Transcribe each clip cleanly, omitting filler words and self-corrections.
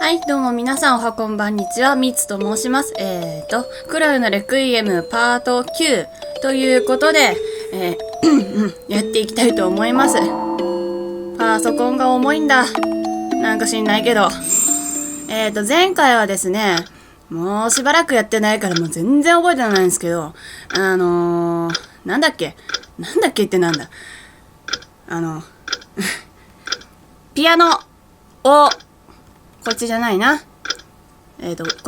はい、どうも皆さんおはこんばんにちは、みつと申します。クロヨのレクイエムパート9ということで、やっていきたいと思います。パソコンが重いんだ。なんか知んないけど。前回はですね、もうしばらくやってないからもう全然覚えてないんですけど、なんだっけってなんだピアノを、こっちじゃないな。こ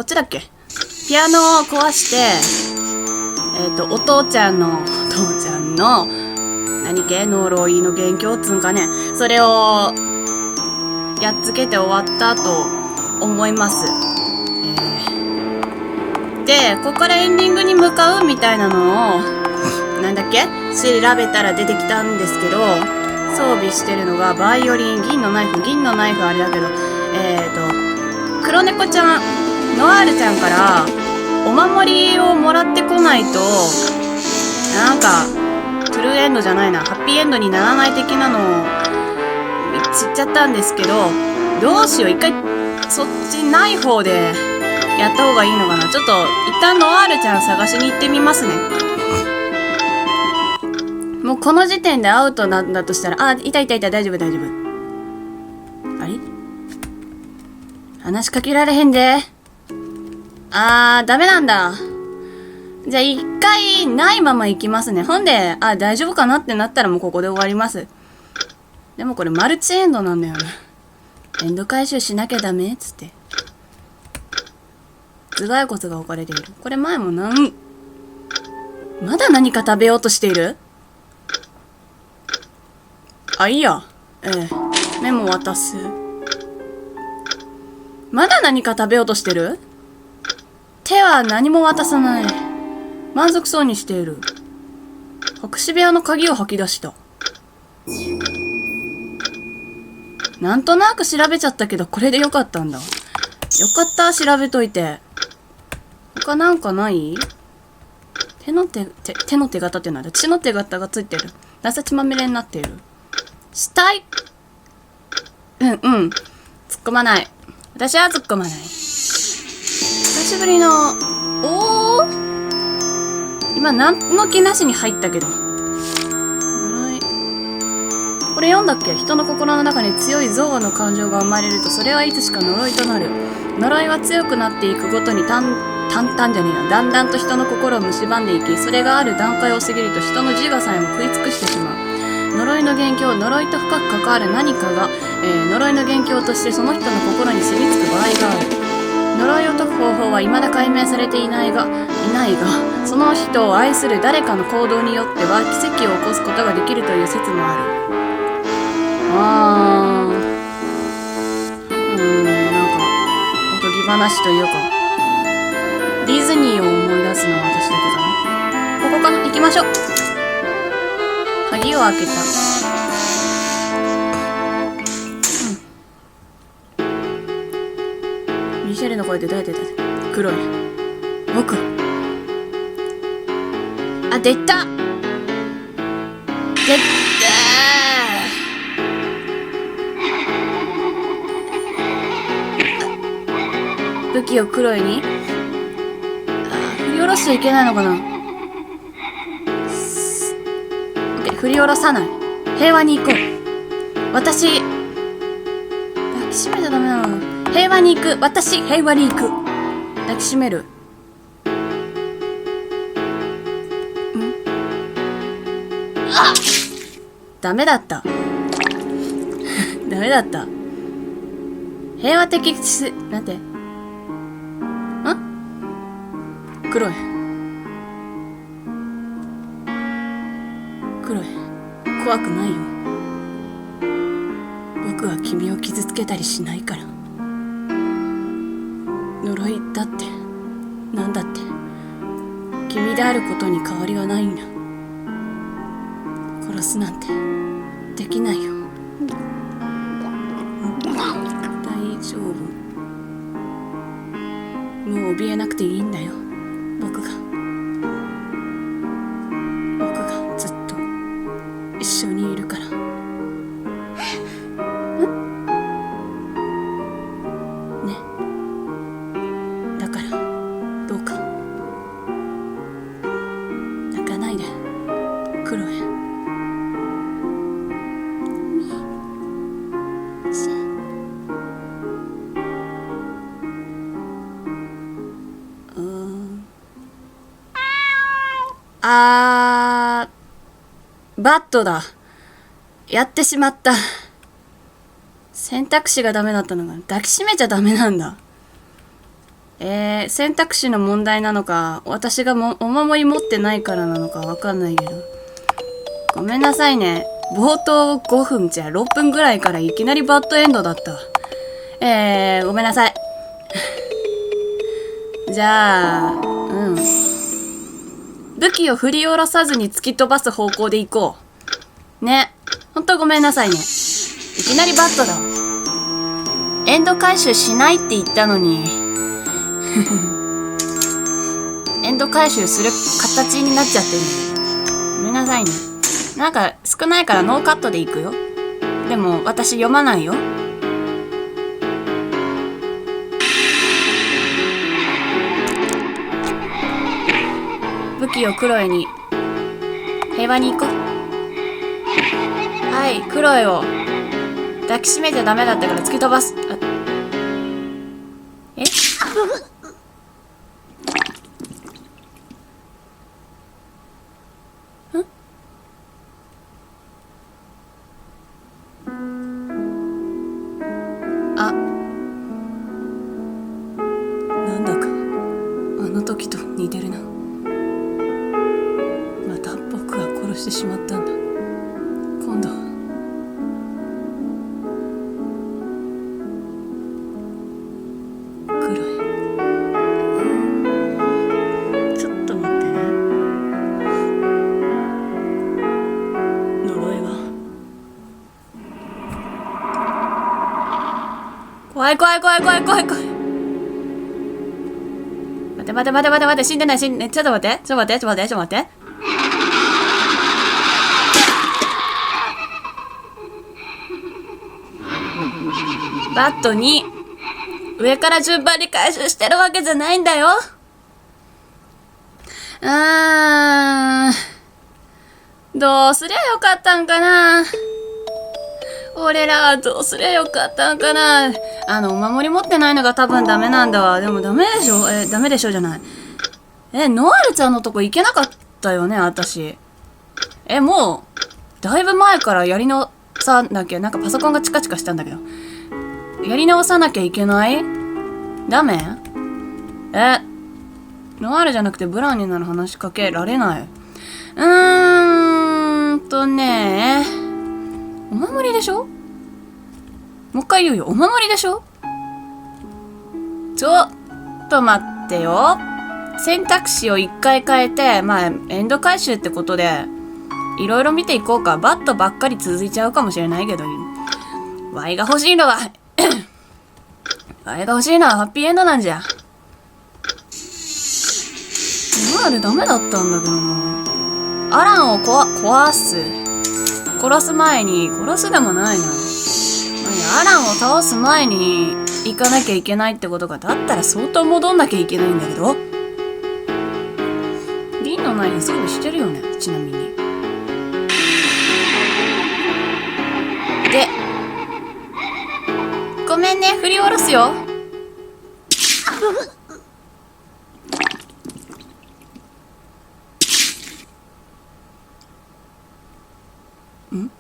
っちだっけ？ピアノを壊して、お父ちゃんの、何系呪いの元凶っつんかね。それを、やっつけて終わったと思います。で、ここからエンディングに向かうみたいなのを、なんだっけ？調べたら出てきたんですけど、装備してるのがバイオリン、銀のナイフあれだけど、黒猫ちゃん、ノアールちゃんからお守りをもらってこないと、なんか、トゥルーエンドじゃないな、ハッピーエンドにならない的なのを知っちゃったんですけど、どうしよう、一回そっちない方でやった方がいいのかな。ちょっと一旦ノアールちゃん探しに行ってみますね。もうこの時点でアウトなんだとしたら、いた、大丈夫。あれ？話しかけられへんで。ダメなんだ。じゃあ一回ないまま行きますね。ほんで、大丈夫かなってなったらもうここで終わります。でもこれマルチエンドなんだよね。エンド回収しなきゃダメっつって。頭蓋骨が置かれている。これ前もまだ何か食べようとしている？いいや。メモ渡す。まだ何か食べようとしてる？手は何も渡さない。満足そうにしている。隠し部屋の鍵を吐き出した。なんとなく調べちゃったけど、これでよかったんだ。よかった、調べといて。他なんかない？手の手形ってなんだ？血の手形がついてる。情血まみれになっている。死体？突っ込まない。私は突っ込まない。久しぶりの、今何の気なしに入ったけど。呪い。これ読んだっけ？人の心の中に強い憎悪の感情が生まれると、それはいつしか呪いとなる。呪いは強くなっていくごとにだんだんと人の心を蝕んでいき、それがある段階を過ぎると人の自我さえも食い尽くしてしまう。呪いの元凶、呪いと深く関わる何かが、呪いの元凶としてその人の心に住み着く場合がある。呪いを解く方法は未だ解明されていないが、その人を愛する誰かの行動によっては奇跡を起こすことができるという説もある。なんかおとぎ話というか、ディズニーを思い出すのは私だけどね。ここかな？行きましょう。鍵を開けた。ミシェルの声でどうやって出す？黒い。僕。出た！武器を黒いに？振り下ろしちゃいけないのかな？振り下ろさない。平和に行こう。私、抱きしめちゃダメなの。平和に行く。私、平和に行く。抱きしめる。ダメだった。平和的なんて。黒い。怖くないよ。僕は君を傷つけたりしないから。呪いだってなんだって君であることに変わりはないんだ。殺すなんてできないよ。大丈夫。もう怯えなくていいんだよ。僕がずっと一緒にいるから。ね。だからどうか泣かないで、クロエ。バットだ。やってしまった。選択肢がダメだったのが抱きしめちゃダメなんだ。選択肢の問題なのか、私がお守り持ってないからなのかわかんないけど。ごめんなさいね。冒頭5分じゃ6分ぐらいからいきなりバッドエンドだった。ごめんなさい。じゃあ、武器を振り下ろさずに突き飛ばす方向で行こう。ね。ほんとごめんなさいね。いきなりバットだ。エンド回収しないって言ったのに。エンド回収する形になっちゃってる。ごめんなさいね。なんか少ないからノーカットでいくよ。でも私読まないよ。武器をクロエに。平和に行こう。はい、クロエを抱きしめちゃダメだったから突き飛ばす。え？なんだかあの時と似てるな。また僕が殺してしまったんだ。今度はクロエ。ちょっと待ってね。呪いは怖い。待て、死んでない、ちょっと待って。バットに上から順番に回収してるわけじゃないんだよ。どうすりゃよかったんかな。俺らはどうすりゃよかったんかな。お守り持ってないのが多分ダメなんだわ。でもダメでしょ。ダメでしょじゃない。ノアルちゃんのとこ行けなかったよね、私。もう、だいぶ前からやり直さなきゃ、なんかパソコンがチカチカしたんだけど。やり直さなきゃいけない？ダメ？ノアルじゃなくてブラウニーなら話しかけられない。お守りでしょ？もう一回言うよ。お守りでしょ？ちょっと待ってよ。選択肢を一回変えて、エンド回収ってことで、いろいろ見ていこうか。バットばっかり続いちゃうかもしれないけど、ワイが欲しいのは、ハッピーエンドなんじゃ。ノアルダメだったんだけどな。アランを壊す。殺す前に、殺すでもないな。アランを倒す前に行かなきゃいけないってことか。だったら相当戻んなきゃいけないんだけど。リンの前に装備してるよね、ちなみに。で、ごめんね、振り下ろすよ。ん？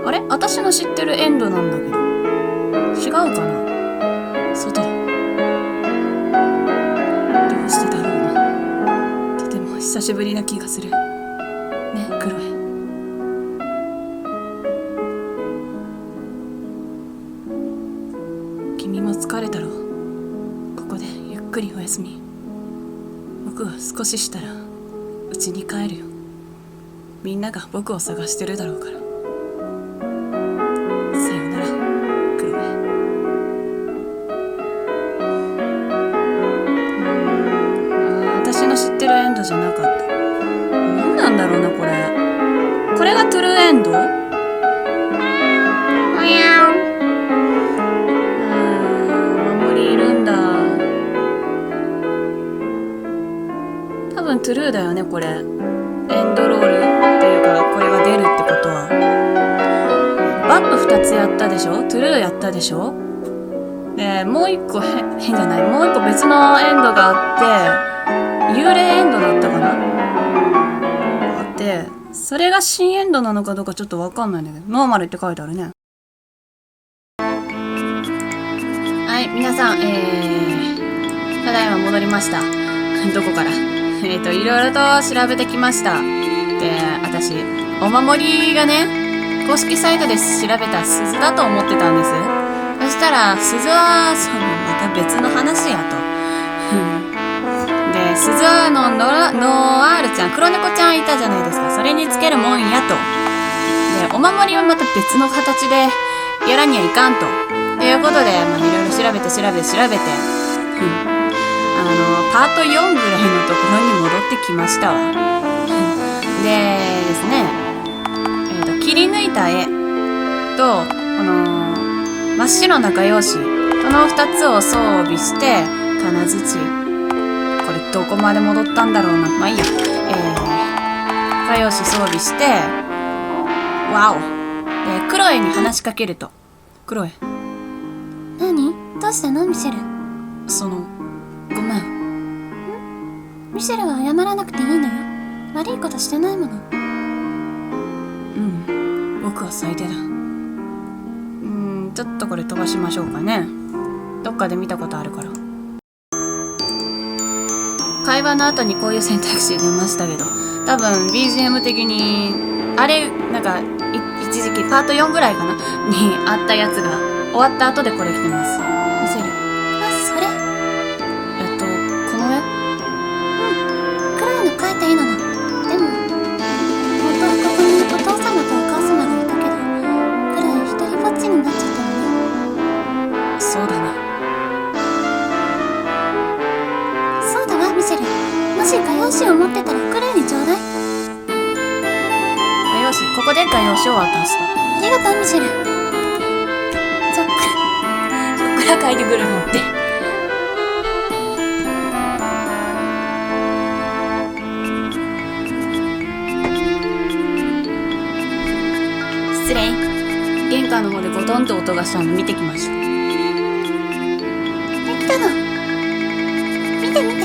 あれ、私の知ってるエンドなんだけど。違うかな。そうだ。どうしてだろうな。とても久しぶりな気がする。ね、クロエ。君も疲れたろう。ここでゆっくりお休み。僕は少ししたら家に帰るよ。みんなが僕を探してるだろうから。さよなら、クロエ。私の知ってるエンドじゃなかった。何なんだろうな、これ。これがトゥルーエンド？多分トゥルーだよね、これ。エンドロールっていうか、これが出るってことは。バップ2つやったでしょ、トゥルーやったでしょ。で、もう一個変じゃない、もう一個別のエンドがあって、幽霊エンドだったかなあって、それが新エンドなのかどうかちょっとわかんないんだけど、ノーマルって書いてあるね。はい、皆さん、ただいま戻りました。どこからいろいろと調べてきました。で、私、お守りがね、公式サイトで調べた鈴だと思ってたんです。そしたら、鈴は、また別の話やと。で、鈴はノアールちゃん、黒猫ちゃんいたじゃないですか。それにつけるもんやと。で、お守りはまた別の形でやらにはいかんと。ということで、いろいろ調べて。パート4ぐらいのところに戻ってきましたわ。でですね、切り抜いた絵と、この真っ白な画用紙、この2つを装備して、金槌。これどこまで戻ったんだろうな。まあいいや。画用紙装備して、わお。で、クロエに話しかけると。クロエ。何？どうしたのミシェル？ごめん。ミシェルは謝らなくていいのよ。悪いことしてないもの。僕は最低だ。ちょっとこれ飛ばしましょうかね。どっかで見たことあるから。会話の後にこういう選択肢出ましたけど、多分 BGM 的にあれなんか一時期パート4ぐらいかなにあったやつが終わった後でこれ来てます。見せる。あ、それ？この絵？クロエの描いた絵なの。でも本当はここにお父様とお母様がいたけど、クロエ一人ぼっちになっちゃったのね。そうだな。そうだわ、ミシェル。もし画用紙を持ってたらクロエにちょうだい。画用紙、ここで画用紙を渡すと。ありがとう、ミシェル。そっから書いてくるのって。失礼。玄関の方でゴトンと音がしたので見てきました。できたの。見て見て。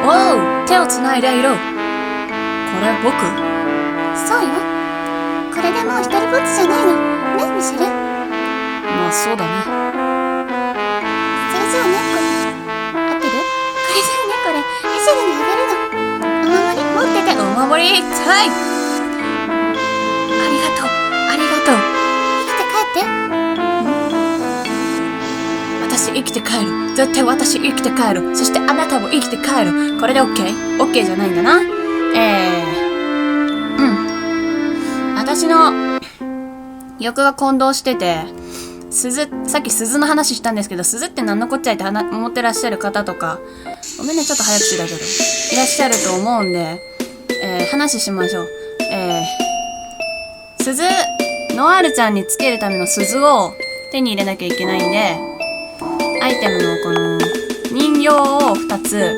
おう、手をつないでいる。これ僕？そうよ。これでもう一人ぼっちじゃないのね、ミシェル。まあそうだね。それじゃあね、これ合ってる？これじゃあね、これミシェルにあげるの。お守り持ってて。お守り、はい。ありがとう。生きて帰って。私生きて帰る。絶対私生きて帰る。そしてあなたも生きて帰る。これで OK？ OK じゃないんだな。私の欲が混同してて、さっき鈴の話したんですけど、鈴って何のこっちゃいって思ってらっしゃる方とか、ごめんね、ちょっと早口だけど、いらっしゃると思うんで、話しましょう。鈴、ノアールちゃんにつけるための鈴を手に入れなきゃいけないんで、アイテムのこの人形を2つ、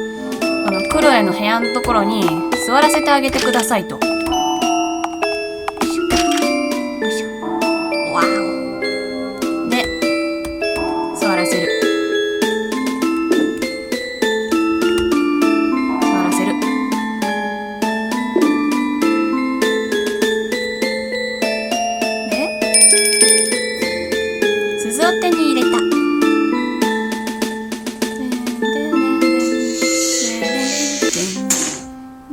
このクロエの部屋のところに座らせてあげてくださいと。わお。で、座らせる。座らせる。で、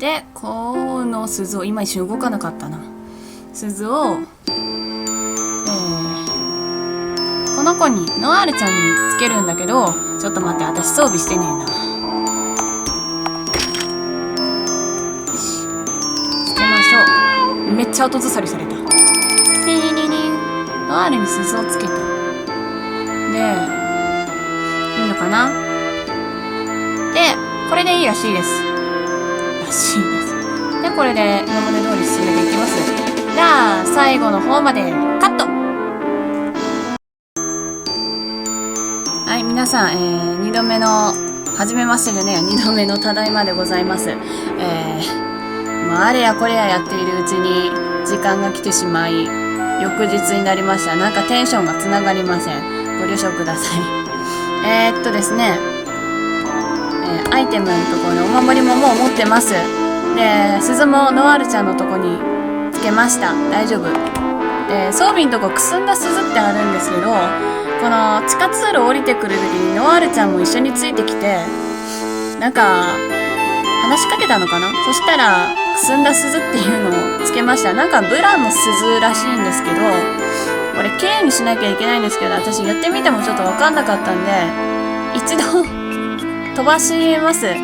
で、この鈴を、今一瞬動かなかったな。鈴を、この子に、ノアールちゃんにつけるんだけど、ちょっと待って、私装備してねえな。よし。つけましょう。めっちゃ後ずさりされた。リリリリン。ノアールに鈴をつけた。で、いいのかな？で、これでいいらしいです。らしいです。で、これで今まで通り進めていきます。じゃあ、最後の方までカット。はい、皆さん、2度目の、初めましてでね、2度目のただいまでございます。あれやこれややっているうちに、時間が来てしまい、翌日になりました。なんかテンションがつながりません。ご了承ください。ですね、アイテムのところにお守りももう持ってます。で、鈴もノワールちゃんのとこにつけました。大丈夫。装備のとこくすんだ鈴ってあるんですけど、この地下通路降りてくる時にノワールちゃんも一緒についてきて、なんか、話しかけたのかな？そしたら、くすんだ鈴っていうのをつけました。なんかブランの鈴らしいんですけど、これ綺麗にしなきゃいけないんですけど、私やってみてもちょっとわかんなかったんで、一度飛ばします。で、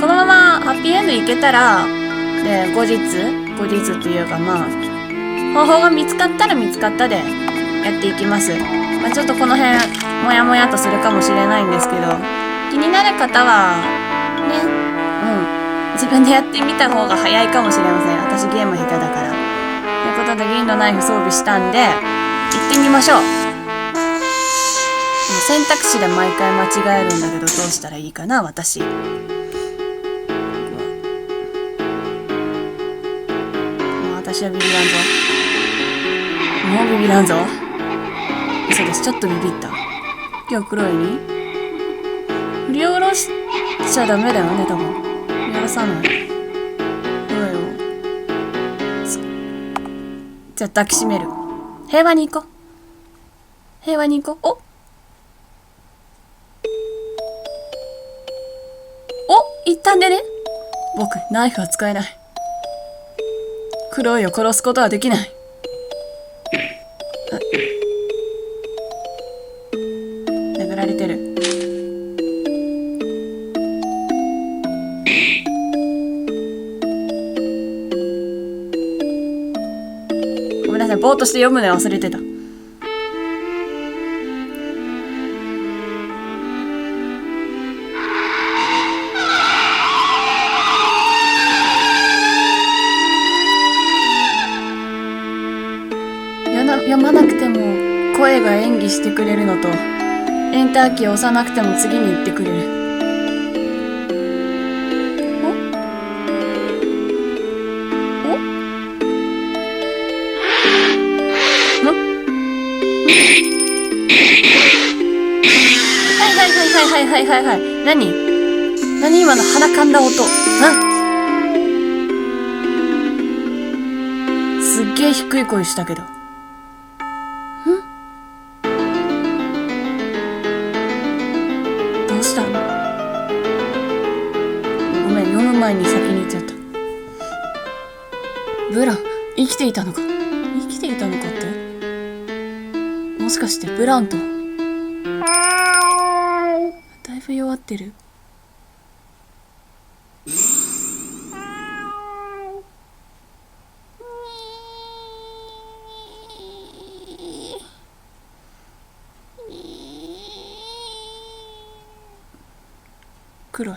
このままハッピーエンドいけたら、で、後日っていうかまあ、方法が見つかったら見つかったでやっていきます。まあ、ちょっとこの辺、もやもやとするかもしれないんですけど、気になる方は、ね、自分でやってみた方が早いかもしれません。私ゲーム下手だから。ということで銀のナイフ装備したんで、行ってみましょう。選択肢で毎回間違えるんだけど、どうしたらいいかな、私。もう私はビビらんぞ。もうビビらんぞ。嘘です。ちょっとビビった。今日黒いに振り下ろしちゃダメだよね、多分。振り下ろさない。黒いを。じゃあ抱きしめる。平和に行こう。平和に行こう。一旦でね。僕、ナイフは使えない。黒いを殺すことはできない。殴られてる。ごめんなさい、ぼーっとして読むの忘れてた。読まなくても声が演技してくれるのと、エンターキーを押さなくても次に行ってくれる。はい。何今の鼻かんだ音。すっげえ低い声したけど。どうしたの？ごめん、読む前に先に言っちゃった。ブラン、生きていたのかって？もしかしてブランとだいぶ弱ってる？黒い。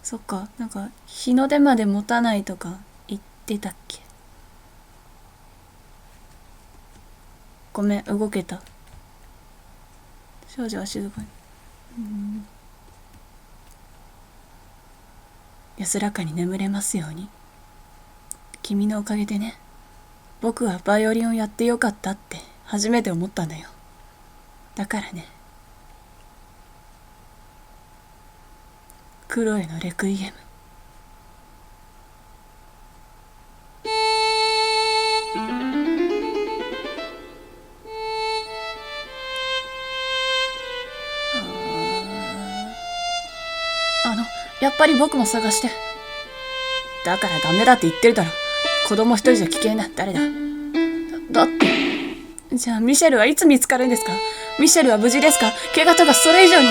そっか、なんか日の出まで持たないとか言ってたっけ。ごめん、動けた。少女は静かに。安らかに眠れますように。君のおかげでね、僕はバイオリンをやってよかったって初めて思ったんだよ。だからね、クロエのレクイエム。やっぱり僕も探して。だからダメだって言ってるだろ。子供一人じゃ危険だ。誰だ。だって。じゃあミシェルはいつ見つかるんですか？ミシェルは無事ですか？怪我とかそれ以上に。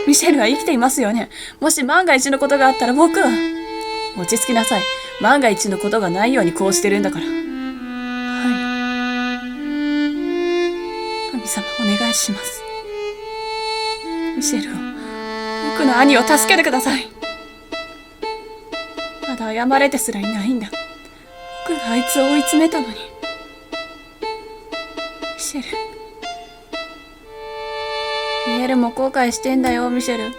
ミシェルは生きていますよね。もし万が一のことがあったら僕は。落ち着きなさい。万が一のことがないようにこうしてるんだから。はい。神様お願いします。ミシェルを、僕の兄を助けてください。まだ謝れてすらいないんだ。僕があいつを追い詰めたのに。ミシェル。ピエールも後悔してんだよ、ミシェル。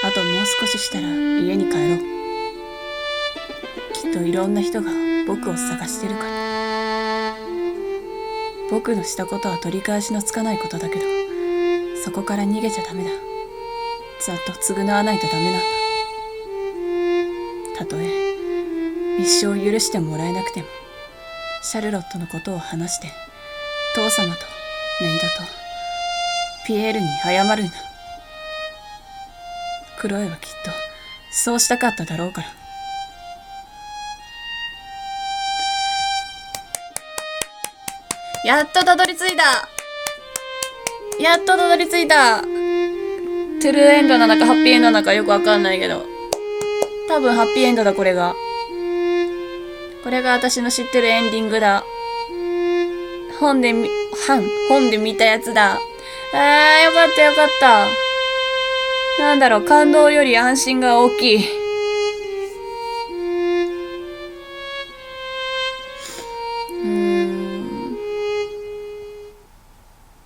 あともう少ししたら家に帰ろう。きっといろんな人が僕を探してるから。僕のしたことは取り返しのつかないことだけど、そこから逃げちゃダメだ。ずっと償わないとダメなんだ。たとえ一生許してもらえなくても、シャルロットのことを話して父様とメイドとピエールに謝るんだ。クロエはきっとそうしたかっただろうから。やっとたどり着いた。やっとたどり着いた。トゥルーエンドなのかハッピーエンドなのかよくわかんないけど、多分ハッピーエンドだ。これが私の知ってるエンディングだ。本で見たやつだ。よかったよかった。なんだろう、感動より安心が大きい。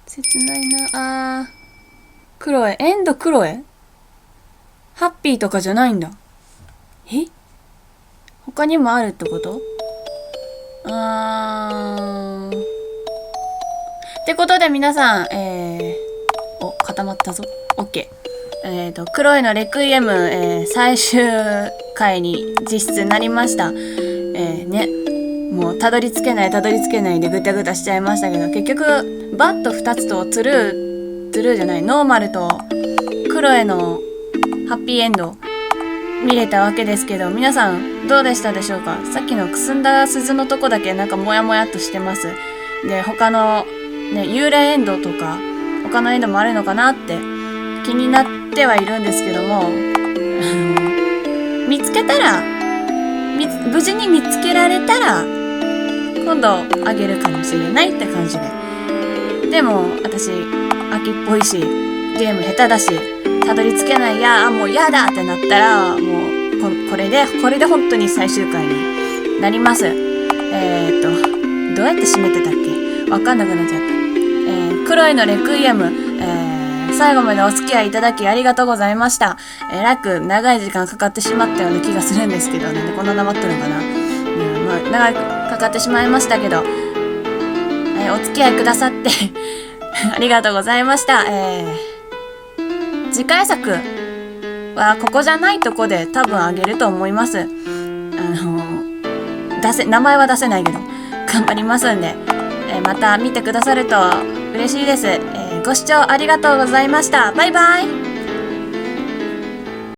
切ないな。クロエ、エンドクロエ？ハッピーとかじゃないんだ。他にもあるってこと？ってことで皆さん、固まったぞ。オッケー。クロエのレクイエム、最終回に実質なりました。もうたどり着けないでぐたぐたしちゃいましたけど、結局バット2つとトゥルーじゃない、ノーマルとクロエのハッピーエンド見れたわけですけど、皆さんどうでしたでしょうか？さっきのくすんだ鈴のとこだけなんかモヤモヤっとしてます。で、他のね、幽霊エンドとか他のエンドもあるのかなって気になってはいるんですけども、見つけたら無事に見つけられたら今度あげるかもしれないって感じで。でも私秋っぽいしゲーム下手だし、たどり着けない、もうやだってなったら、もうこれで本当に最終回になります。どうやって締めてたっけ？わかんなくなっちゃった。クロエのレクイエム、最後までお付き合いいただきありがとうございました。らく長い時間かかってしまったような気がするんですけど、なんでこんな黙ってるのかな。長くかかってしまいましたけど、お付き合いくださってありがとうございました。次回作はここじゃないとこで多分あげると思います。名前は出せないけど頑張りますんで、また見てくださると嬉しいです。ご視聴ありがとうございました。バイバイ。